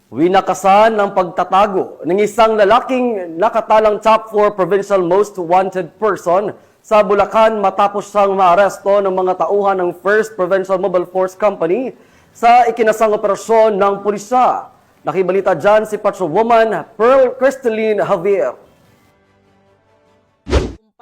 Winakasan ng pagtatago ng isang lalaking nakatalang top 4 provincial most wanted person sa Bulacan matapos siyang maaresto ng mga tauhan ng 1st Provincial Mobile Force Company sa ikinasang operasyon ng pulisya. Nakibalita dyan si Patrolwoman Pearl Crystalline Javier.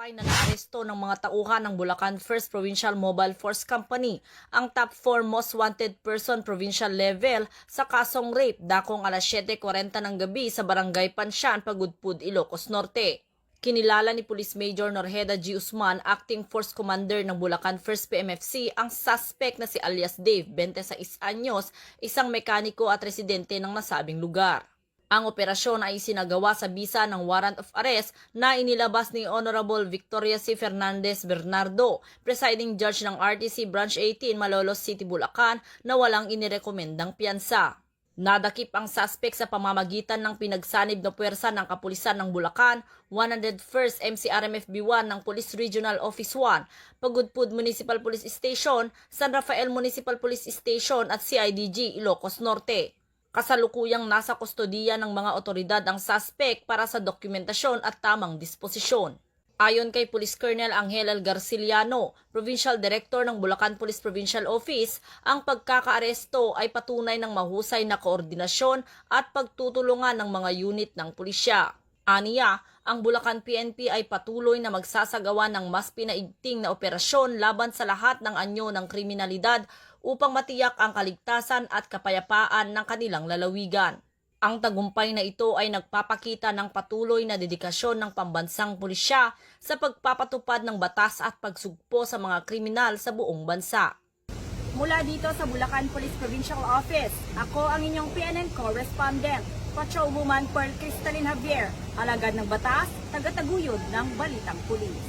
Na naaresto ng mga tauhan ng Bulacan 1st Provincial Mobile Force Company ang top 4 most wanted person provincial level sa kasong rape dakong alas 7:40 ng gabi sa Barangay Pansyan, Pagudpud, Ilocos Norte. Kinilala ni Police Major Norheda G. Usman, Acting Force Commander ng Bulacan 1st PMFC, ang suspect na si alias Dave, 26 anyos, isang mekaniko at residente ng nasabing lugar. Ang operasyon ay isinagawa sa bisa ng warrant of arrest na inilabas ni Honorable Victoria C. Fernandez Bernardo, presiding judge ng RTC Branch 18, Malolos City, Bulacan, na walang inirekomendang piyansa. Nadakip ang suspect sa pamamagitan ng pinagsanib na puwersa ng Kapulisan ng Bulacan, 101st MCRMFB1 ng Police Regional Office 1, Pagudpud Municipal Police Station, San Rafael Municipal Police Station at CIDG Ilocos Norte. Kasalukuyang nasa kustodiya ng mga otoridad ang suspect para sa dokumentasyon at tamang disposisyon. Ayon kay Police Colonel Angel L. Garciliano, Provincial Director ng Bulacan Police Provincial Office, ang pagkakaaresto ay patunay ng mahusay na koordinasyon at pagtutulungan ng mga unit ng pulisya. Aniya, ang Bulacan PNP ay patuloy na magsasagawa ng mas pinaigting na operasyon laban sa lahat ng anyo ng kriminalidad upang matiyak ang kaligtasan at kapayapaan ng kanilang lalawigan. Ang tagumpay na ito ay nagpapakita ng patuloy na dedikasyon ng pambansang pulisya sa pagpapatupad ng batas at pagsugpo sa mga kriminal sa buong bansa. Mula dito sa Bulacan Police Provincial Office, ako ang inyong PNN correspondent, Patrolwoman Pearl Crystalline Javier, alagad ng batas, tagataguyod ng Balitang Pulis.